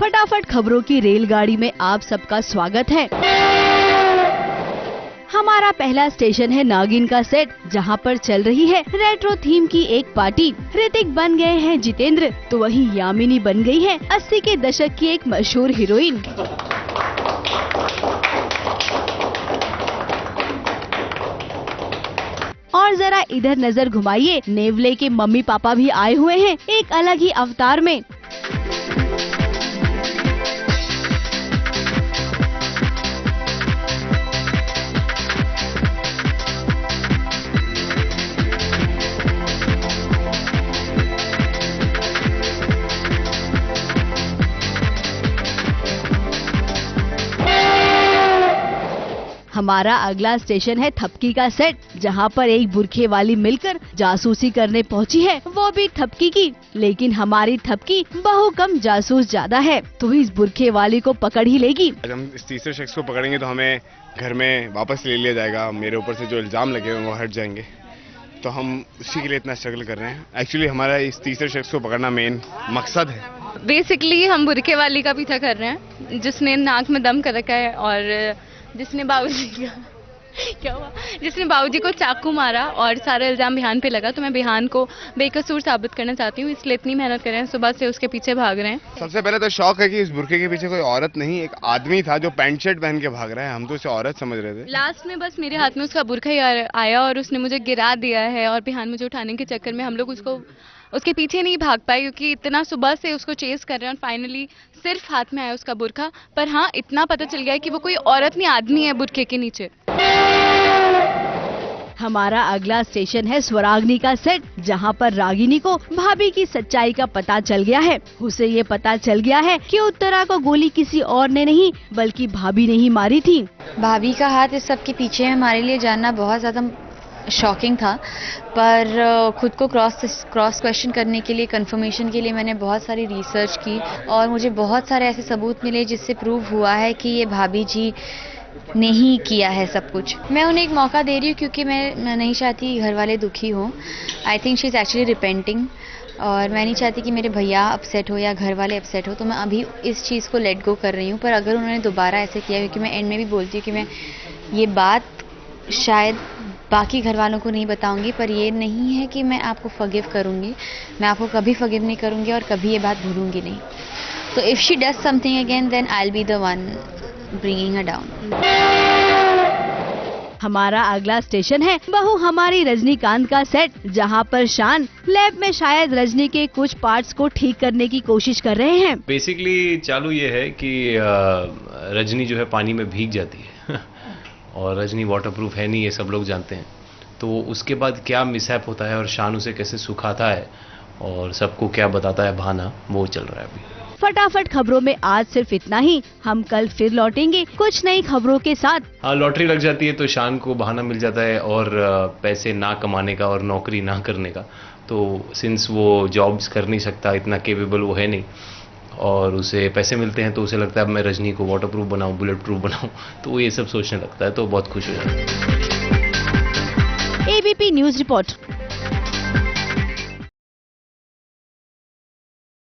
फटाफट खबरों की रेलगाड़ी में आप सबका स्वागत है। हमारा पहला स्टेशन है नागिन का सेट, जहां पर चल रही है रेट्रो थीम की एक पार्टी। ऋतिक बन गए हैं जितेंद्र, तो वहीं यामिनी बन गई है 80 के दशक की एक मशहूर हीरोइन। और जरा इधर नजर घुमाइए, नेवले के मम्मी पापा भी आए हुए हैं एक अलग ही अवतार में। हमारा अगला स्टेशन है थपकी का सेट, जहां पर एक बुरखे वाली मिलकर जासूसी करने पहुंची है, वो भी थपकी की। लेकिन हमारी थपकी बहु कम जासूस ज्यादा है, तो इस बुरखे वाली को पकड़ ही लेगी। आज हम इस तीसरे शख्स को पकड़ेंगे तो हमें घर में वापस ले लिया जाएगा। मेरे ऊपर से जो इल्जाम लगे हुए वो हट जाएंगे, तो हम उसी के लिए इतना स्ट्रगल कर रहे हैं। एक्चुअली हमारा इस तीसरे शख्स को पकड़ना मेन मकसद है। बेसिकली हम बुरखे वाली का पीछा कर रहे हैं, जिसने नाक में दम कर रखा है और जिसने बाबूजी को चाकू मारा और सारा इल्जाम बिहान पे लगा। तो मैं बिहान को बेकसूर साबित करना चाहती हूँ, इसलिए इतनी मेहनत कर रहे हैं, सुबह से उसके पीछे भाग रहे हैं। सबसे पहले तो शौक है कि इस बुरखे के पीछे कोई औरत नहीं, एक आदमी था जो पैंट शर्ट पहन के भाग रहा है। हम तो उसे औरत समझ रहे थे। लास्ट में बस मेरे हाथ में उसका बुरखा ही आया और उसने मुझे गिरा दिया है, और बिहान मुझे उठाने के चक्कर में हम लोग उसके पीछे नहीं भाग पाए, क्योंकि इतना सुबह से उसको चेस कर रहे हैं और फाइनली सिर्फ हाथ में आया उसका बुरखा। पर हाँ, इतना पता चल गया है कि वो कोई औरत नहीं, आदमी है बुरखे के नीचे। हमारा अगला स्टेशन है स्वराग्नि का सेट, जहां पर रागिनी को भाभी की सच्चाई का पता चल गया है। उसे ये पता चल गया है कि उत्तरा को गोली किसी और ने नहीं बल्कि भाभी ने ही मारी थी। भाभी का हाथ इस सब के पीछे है, हमारे लिए जानना बहुत ज्यादा शॉकिंग था, पर खुद को क्रॉस क्वेश्चन करने के लिए, कंफर्मेशन के लिए मैंने बहुत सारी रिसर्च की और मुझे बहुत सारे ऐसे सबूत मिले जिससे प्रूव हुआ है कि ये भाभी जी ने ही किया है सब कुछ। मैं उन्हें एक मौका दे रही हूँ, क्योंकि मैं नहीं चाहती घर वाले दुखी हों। I think she is actually repenting, और मैं नहीं चाहती कि मेरे भैया अपसेट हो या घर वाले अपसेट हो, तो मैं अभी इस चीज़ को लेट गो कर रही हूँ। पर अगर उन्होंने दोबारा ऐसे किया, क्योंकि मैं एंड में भी बोलती हूँ कि मैं ये बात शायद बाकी घर वालों को नहीं बताऊंगी, पर ये नहीं है कि मैं आपको फॉरगिव करूंगी। मैं आपको कभी फॉरगिव नहीं करूंगी और कभी ये बात भूलूंगी नहीं। तो if she does something again, then I will be the one bringing her down. हमारा अगला स्टेशन है बहू हमारी रजनीकांत का सेट, जहां पर शान लैब में शायद रजनी के कुछ पार्ट्स को ठीक करने की कोशिश कर रहे हैं। बेसिकली चालू ये है कि रजनी जो है पानी में भीग जाती है और रजनी वाटरप्रूफ है नहीं, ये सब लोग जानते हैं। तो उसके बाद क्या मिसहैप होता है और शान उसे कैसे सुखाता है और सबको क्या बताता है बहाना, वो चल रहा है अभी। फटाफट खबरों में आज सिर्फ इतना ही। हम कल फिर लौटेंगे कुछ नई खबरों के साथ। हाँ, लॉटरी लग जाती है तो शान को बहाना मिल जाता है और पैसे ना कमाने का और नौकरी ना करने का। तो सिंस वो जॉब्स कर नहीं सकता, इतना केपेबल वो है नहीं, और उसे पैसे मिलते हैं, तो उसे लगता है अब मैं रजनी को वाटरप्रूफ बनाऊं, बुलेट प्रूफ बनाऊं, तो वो ये सब सोचने लगता है, तो बहुत खुश हो जाता है। ABP news report.